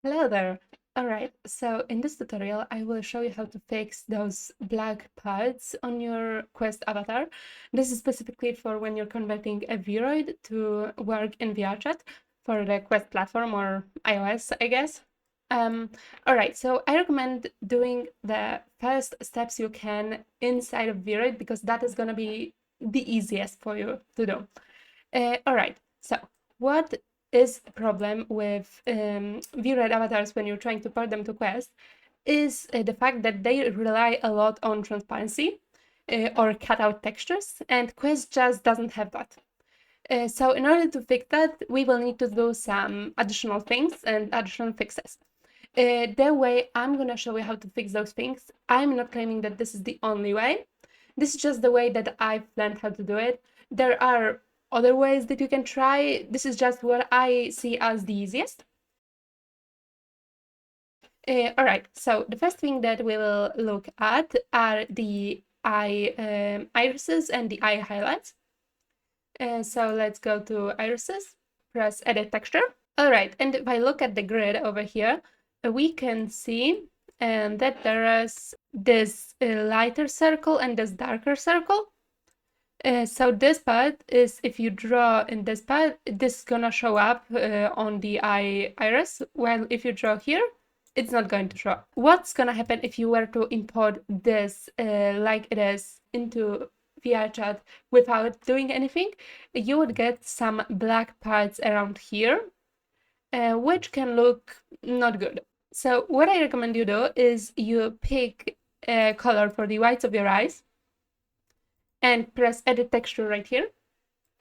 Hello there. Alright, so in this tutorial, I will show you how to fix those black pads on your Quest avatar. This is specifically for when you're converting a VRoid to work in VRChat for the Quest platform or iOS, I guess. Alright, so I recommend doing the first steps you can inside of VRoid because that is going to be the easiest for you to do. Alright, so what is the problem with VRoid avatars when you're trying to port them to Quest is the fact that they rely a lot on transparency or cutout textures, and Quest just doesn't have that. So in order to fix that, we will need to do some additional things and additional fixes. The way I'm going to show you how to fix those things, I'm not claiming that this is the only way. This is just the way that I've learned how to do it. There are other ways that you can try. This is just what I see as the easiest. All right, so the first thing that we will look at are the irises and the eye highlights. So let's go to irises, press edit texture. All right, and if I look at the grid over here, we can see that there is this lighter circle and this darker circle. So this part is, if you draw in this part, this is gonna show up on the iris, while if you draw here, it's not going to show up. What's gonna happen if you were to import this like it is into VRChat without doing anything? You would get some black parts around here, which can look not good. So what I recommend you do is you pick a color for the whites of your eyes and press edit texture right here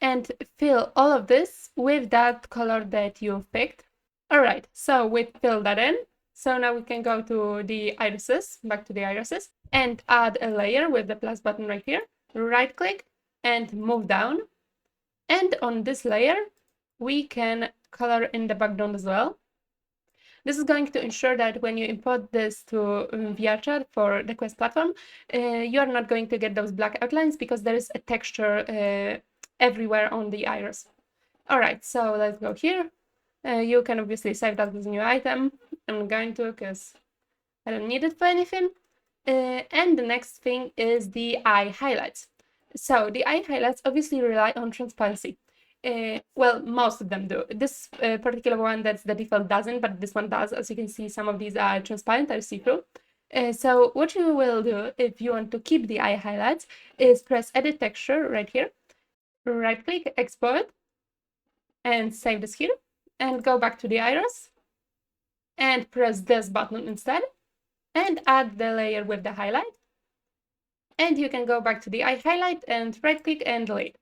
and fill all of this with that color that you've picked. All right, so we filled that in. So now we can go to the irises, back to the irises, and add a layer with the plus button right here. Right click and move down. And on this layer, we can color in the background as well. This is going to ensure that when you import this to VRChat for the Quest platform, you are not going to get those black outlines because there is a texture everywhere on the iris. All right, so let's go here. You can obviously save that as a new item. I'm going to because I don't need it for anything. And the next thing is the eye highlights. So the eye highlights obviously rely on transparency. Well, most of them do. This particular one, that's the default, doesn't, but this one does. As you can see, some of these are transparent or see-through. So what you will do if you want to keep the eye highlights is press edit texture right here, right click, export, and save this here, and go back to the iris, and press this button instead, and add the layer with the highlight. And you can go back to the eye highlight and right click and delete.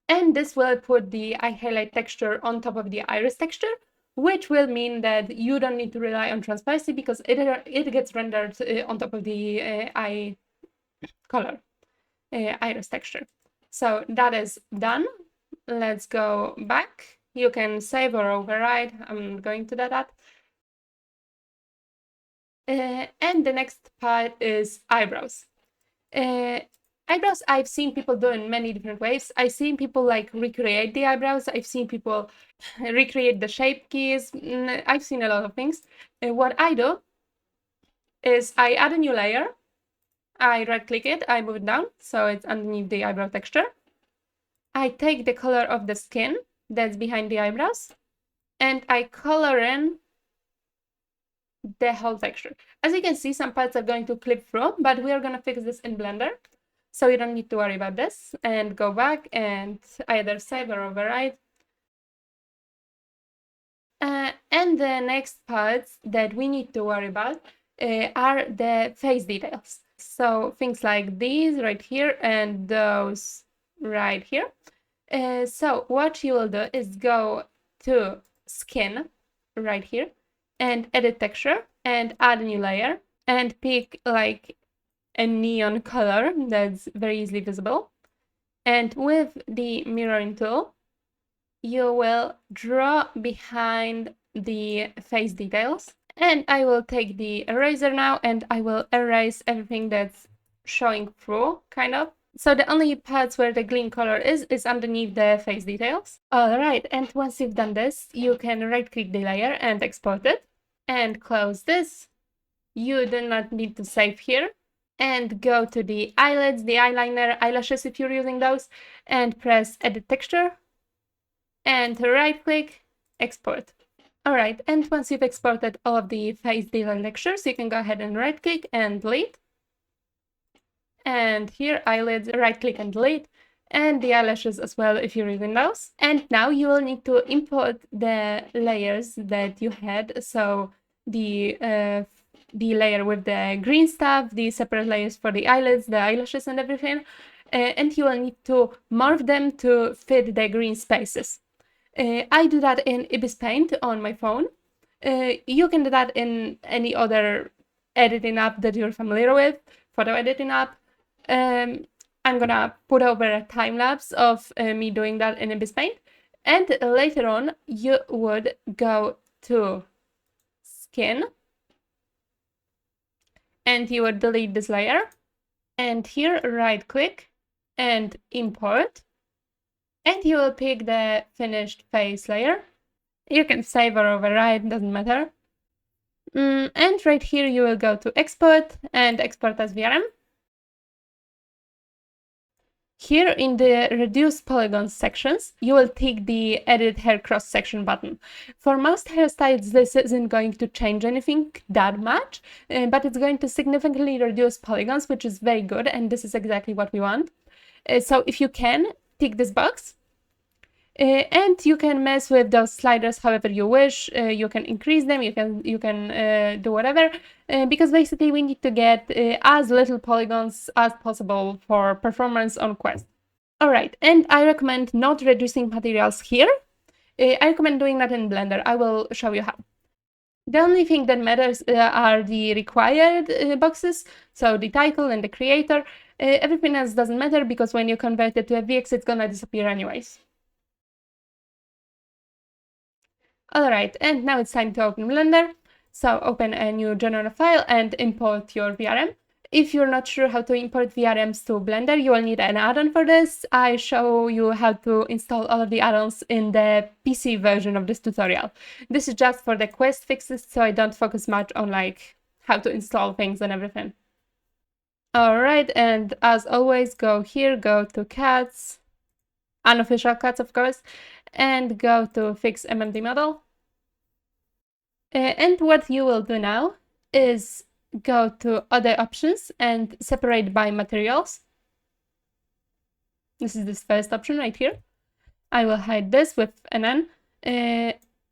And this will put the eye highlight texture on top of the iris texture, which will mean that you don't need to rely on transparency because it gets rendered on top of the eye color, iris texture. So that is done. Let's go back. You can save or override. I'm not going to do that. And the next part is eyebrows. Eyebrows, I've seen people do in many different ways. I've seen people like recreate the eyebrows. I've seen people recreate the shape keys. I've seen a lot of things. What I do is I add a new layer. I right click it, I move it down so it's underneath the eyebrow texture. I take the color of the skin that's behind the eyebrows and I color in the whole texture. As you can see, some parts are going to clip through, but we are going to fix this in Blender. So you don't need to worry about this, and go back and either save or override. And the next parts that we need to worry about are the face details. So things like these right here and those right here. So what you will do is go to skin right here and edit texture and add a new layer and pick like a neon color that's very easily visible. And with the mirroring tool, you will draw behind the face details. And I will take the eraser now and I will erase everything that's showing through, kind of. So the only parts where the green color is underneath the face details. All right, and once you've done this, you can right-click the layer and export it. and close this. You do not need to save here. And go to the eyelids, the eyeliner, eyelashes if you're using those, and press Edit Texture, and right-click, Export. Alright, and once you've exported all of the face dealer textures, you can go ahead and right-click and delete. And here, eyelids, right-click and delete, and the eyelashes as well if you're using those. And now you will need to import the layers that you had, so the layer with the green stuff, the separate layers for the eyelids, the eyelashes and everything, and you will need to morph them to fit the green spaces. I do that in Ibis Paint on my phone. You can do that in any other editing app that you're familiar with, photo editing app. I'm gonna put over a time lapse of me doing that in Ibis Paint. And later on, you would go to Skin, and you would delete this layer. And here, right-click and import. And you will pick the finished face layer. You can save or override, doesn't matter. And right here, you will go to Export and Export as VRM. Here in the Reduce Polygons sections, you will tick the Edit Hair Cross Section button. For most hairstyles, this isn't going to change anything that much, but it's going to significantly reduce polygons, which is very good, and this is exactly what we want. So if you can, tick this box. And you can mess with those sliders however you wish. You can increase them, you can do whatever, because basically we need to get as little polygons as possible for performance on Quest. Alright, and I recommend not reducing materials here. I recommend doing that in Blender. I will show you how. The only thing that matters are the required boxes, so the title and the creator. Everything else doesn't matter because when you convert it to a VX, it's gonna disappear anyways. Alright, and now it's time to open Blender. So open a new general file and import your VRM. If you're not sure how to import VRMs to Blender, you will need an add-on for this. I show you how to install all of the add-ons in the PC version of this tutorial. This is just for the Quest fixes, so I don't focus much on like how to install things and everything. Alright, and as always, go here, go to cuts, unofficial cuts of course, and go to Fix MMD Model. And what you will do now is go to Other Options and Separate by Materials. This is this first option right here. I will hide this with an N.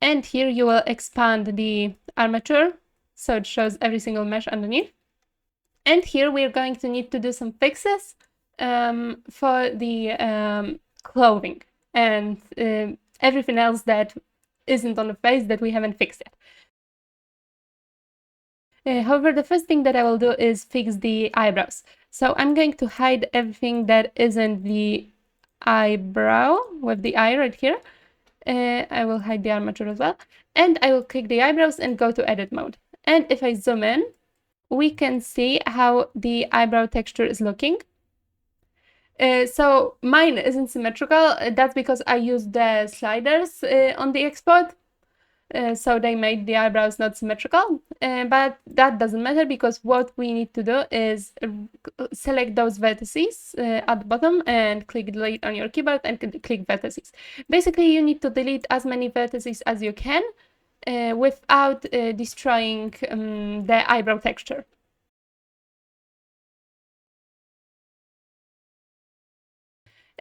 And here you will expand the armature so it shows every single mesh underneath. And here we're going to need to do some fixes for the clothing and everything else that isn't on the face that we haven't fixed yet. However, the first thing that I will do is fix the eyebrows. So I'm going to hide everything that isn't the eyebrow with the eye right here. I will hide the armature as well. And I will click the eyebrows and go to edit mode. And if I zoom in, we can see how the eyebrow texture is looking. So mine isn't symmetrical. That's because I used the sliders on the export. So they made the eyebrows not symmetrical, but that doesn't matter because what we need to do is select those vertices at the bottom and click delete on your keyboard and click vertices. Basically, you need to delete as many vertices as you can without destroying the eyebrow texture.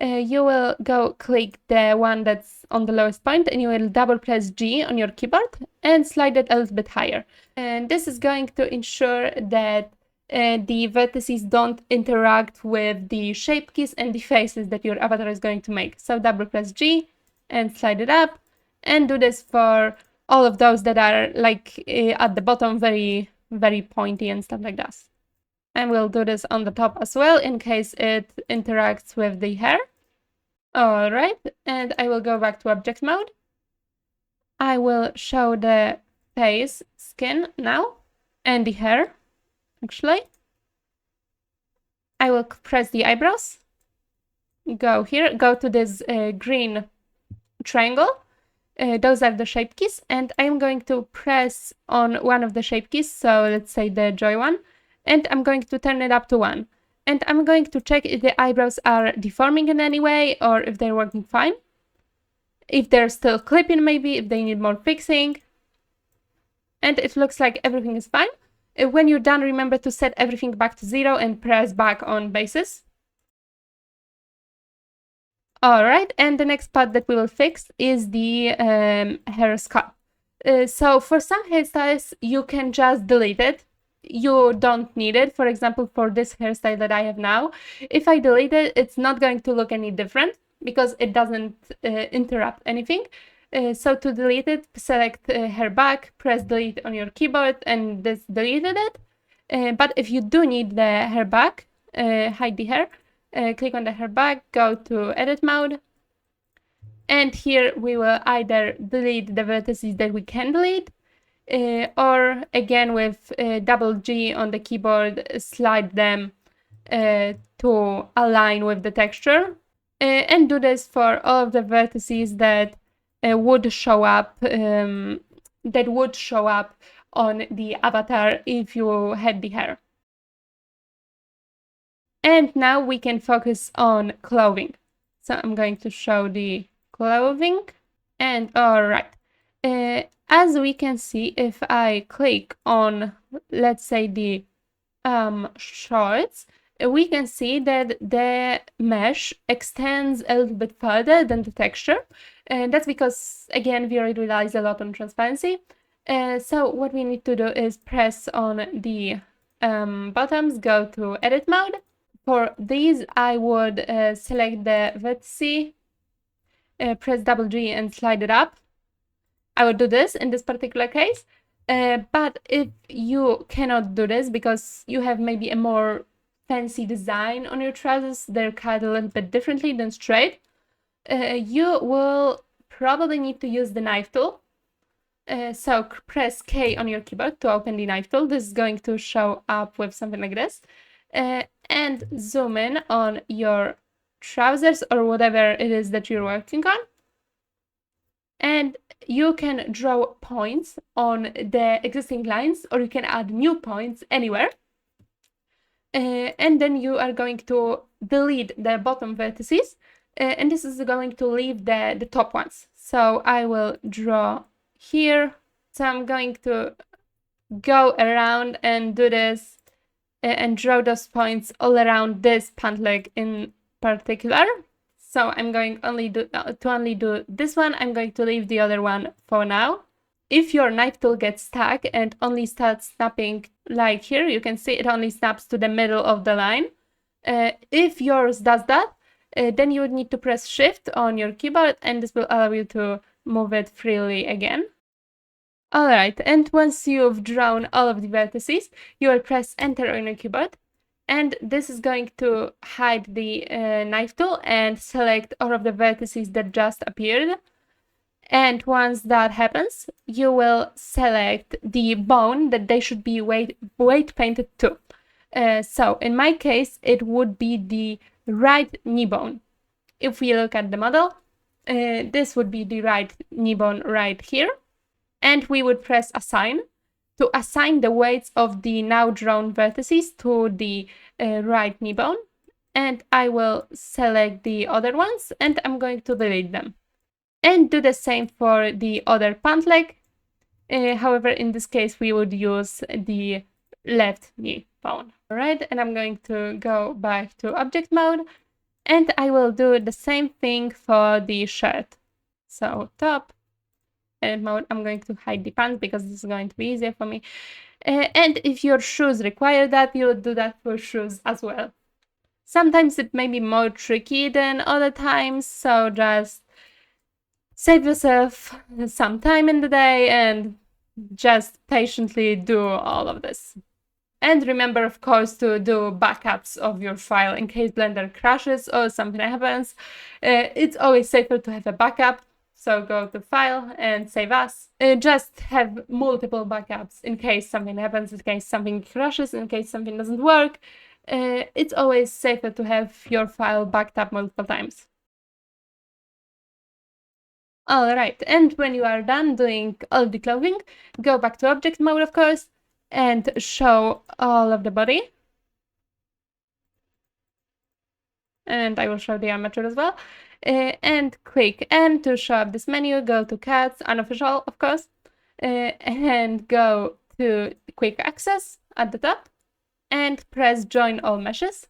You will go click the one that's on the lowest point and you will double press G on your keyboard and slide it a little bit higher. And this is going to ensure that the vertices don't interact with the shape keys and the faces that your avatar is going to make. So double press G and slide it up, and do this for all of those that are like at the bottom, very, very pointy and stuff like that. And we'll do this on the top as well in case it interacts with the hair. All right, and I will go back to object mode. I will show the face skin now and the hair, actually. I will press the eyebrows. Go here, go to this green triangle Those are the shape keys, and I'm going to press on one of the shape keys, so let's say the joy one, and I'm going to turn it up to 1. And I'm going to check if the eyebrows are deforming in any way or if they're working fine. If they're still clipping, maybe, if they need more fixing. And it looks like everything is fine. When you're done, remember to set everything back to 0 and press back on bases. Alright, and the next part that we will fix is the hair scalp. So for some hairstyles, you can just delete it. You don't need it. For example, for this hairstyle that I have now, if I delete it, it's not going to look any different because it doesn't interrupt anything. So to delete it, select hair back, press delete on your keyboard, and this deleted it. But if you do need the hair back, hide the hair, click on the hair back, go to edit mode, and here we will either delete the vertices that we can delete, or again with double G on the keyboard, slide them to align with the texture, and do this for all of the vertices that would show up on the avatar if you had the hair. And now we can focus on clothing. So I'm going to show the clothing, and alright. As we can see, if I click on, let's say, the shorts, we can see that the mesh extends a little bit further than the texture. And that's because, again, VRoid relies a lot on transparency. So what we need to do is press on the bottoms, go to edit mode. For these, I would select the vertice, press double G and slide it up. I would do this in this particular case. But if you cannot do this because you have maybe a more fancy design on your trousers, they're cut a little bit differently than straight, you will probably need to use the knife tool. So press K on your keyboard to open the knife tool. This is going to show up with something like this. And zoom in on your trousers or whatever it is that you're working on. And you can draw points on the existing lines, or you can add new points anywhere. And then you are going to delete the bottom vertices, and this is going to leave the top ones. So I will draw here. So I'm going to go around and do this and draw those points all around this pant leg in particular. So I'm going to only do this one. I'm going to leave the other one for now. If your knife tool gets stuck and only starts snapping, like here, you can see it only snaps to the middle of the line. If yours does that, then you would need to press Shift on your keyboard, and this will allow you to move it freely again. Alright, and once you've drawn all of the vertices, you will press Enter on your keyboard, and this is going to hide the knife tool and select all of the vertices that just appeared. And once that happens, you will select the bone that they should be weight painted to. So in my case, it would be the right knee bone. If we look at the model, this would be the right knee bone right here. And we would press Assign to assign the weights of the now drawn vertices to the right knee bone. And I will select the other ones, and I'm going to delete them. And do the same for the other pant leg. However, in this case, we would use the left knee bone. Alright, and I'm going to go back to object mode, and I will do the same thing for the shirt. So top, edit mode, I'm going to hide the pants because this is going to be easier for me. And if your shoes require that, you would do that for shoes as well. Sometimes it may be more tricky than other times, so just save yourself some time in the day and just patiently do all of this. And remember, of course, to do backups of your file in case Blender crashes or something happens. It's always safer to have a backup. So go to File and Save As. Just have multiple backups in case something happens, in case something crashes, in case something doesn't work. It's always safer to have your file backed up multiple times. All right, and when you are done doing all the clothing, go back to object mode, of course, and show all of the body. And I will show the armature as well. And click N to show up this menu. Go to cats, unofficial, of course, and go to quick access at the top and press join all meshes.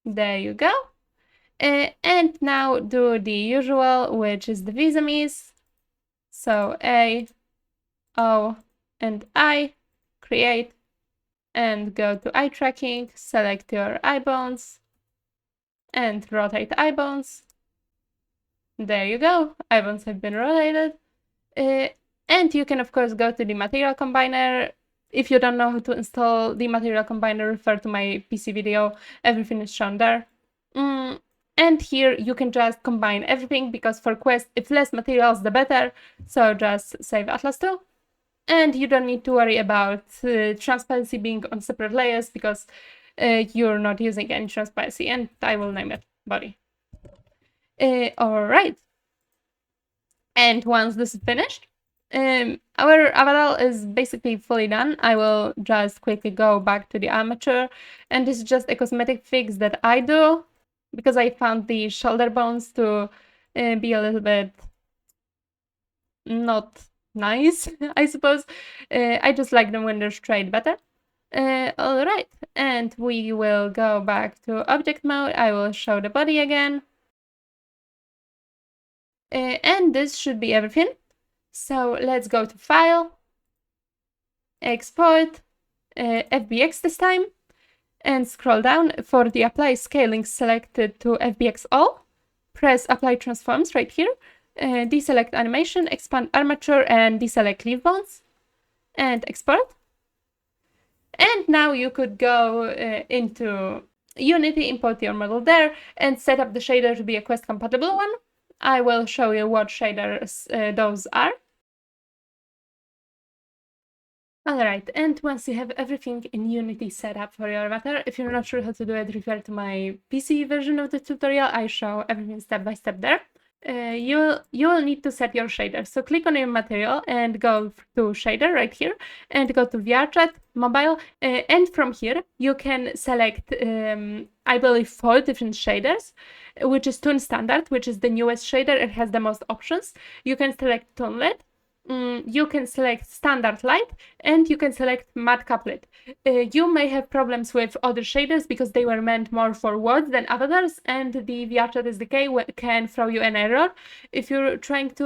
There you go. And now do the usual, which is the visamis. So A, O, and I, create, and go to eye tracking, select your eye bones, and rotate eye bones. There you go, eye bones have been rotated. And you can, of course, go to the material combiner. If you don't know how to install the material combiner, refer to my PC video. Everything is shown there. And here you can just combine everything, because for Quest, if less materials, the better. So just save Atlas 2. And you don't need to worry about transparency being on separate layers, because you're not using any transparency. And I will name it body. All right. And once this is finished, our avatar is basically fully done. I will just quickly go back to the armature, and this is just a cosmetic fix that I do because I found the shoulder bones to be a little bit not nice, I suppose. I just like them when they're straight better. All right, and we will go back to object mode. I will show the body again. And this should be everything. So let's go to File, Export, FBX this time, and scroll down. For the Apply Scaling, select it to FBX All. Press Apply Transforms right here. Deselect Animation, expand Armature, and deselect Leaf Bones, and export. And now you could go into Unity, import your model there, and set up the shader to be a Quest compatible one. I will show you what shaders those are. Alright, and once you have everything in Unity set up for your avatar, if you're not sure how to do it, refer to my PC version of the tutorial. I show everything step by step there. You will need to set your shader. So click on your material and go to shader right here, and go to VRChat, mobile, and from here you can select, I believe, 4 different shaders, which is Toon Standard, which is the newest shader. It has the most options. You can select Toonlet, you can select Standard Light, and you can select Matte Couplet. You may have problems with other shaders because they were meant more for words than avatars, and the VRChat SDK can throw you an error if you're trying to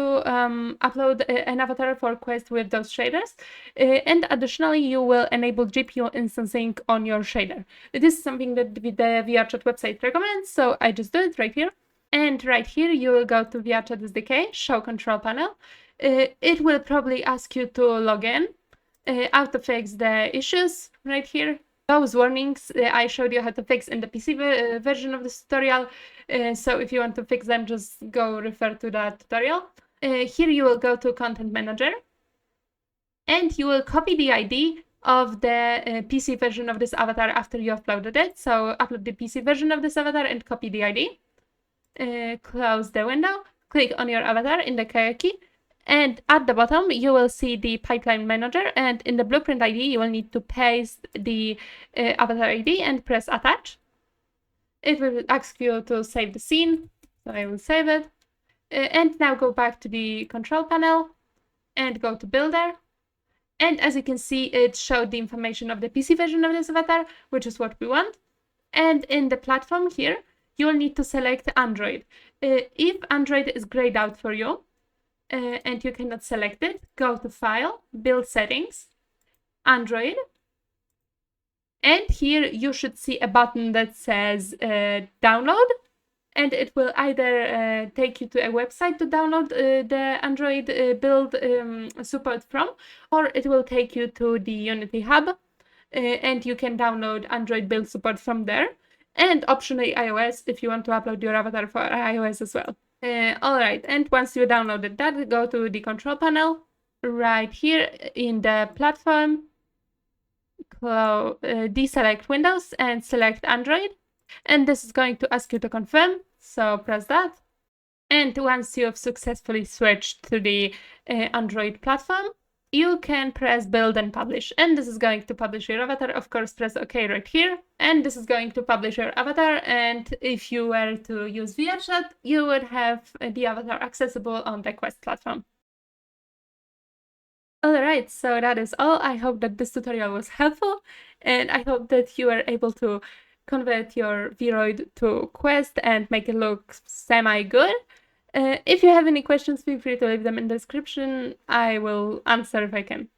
upload an avatar for Quest with those shaders. And additionally, you will enable GPU instancing on your shader. This is something that the VRChat website recommends, so I just do it right here. And right here, you will go to VRChat SDK, show control panel. It will probably ask you to log in, auto-fix the issues right here. Those warnings I showed you how to fix in the PC version of this tutorial, so if you want to fix them, just go refer to that tutorial. Here you will go to Content Manager, and you will copy the ID of the PC version of this avatar after you uploaded it. So upload the PC version of this avatar and copy the ID. Close the window, click on your avatar in the hierarchy, and at the bottom, you will see the pipeline manager, and in the blueprint ID, you will need to paste the avatar ID and press attach. It will ask you to save the scene, so I will save it. And now go back to the control panel and go to Builder. And as you can see, it showed the information of the PC version of this avatar, which is what we want. And in the platform here, you will need to select Android. If Android is grayed out for you, and you cannot select it, go to File, Build Settings, Android, and here you should see a button that says Download, and it will either take you to a website to download the Android build support from, or it will take you to the Unity Hub, and you can download Android build support from there, and optionally iOS if you want to upload your avatar for iOS as well. Alright, and once you downloaded that, go to the control panel, right here in the platform, deselect Windows and select Android, and this is going to ask you to confirm, so press that. And once you have successfully switched to the Android platform, you can press build and publish. And this is going to publish your avatar. Of course, press OK right here. And this is going to publish your avatar. And if you were to use VRChat, you would have the avatar accessible on the Quest platform. Alright, so that is all. I hope that this tutorial was helpful, and I hope that you were able to convert your VRoid to Quest and make it look semi-good. If you have any questions, feel free to leave them in the description. I will answer if I can.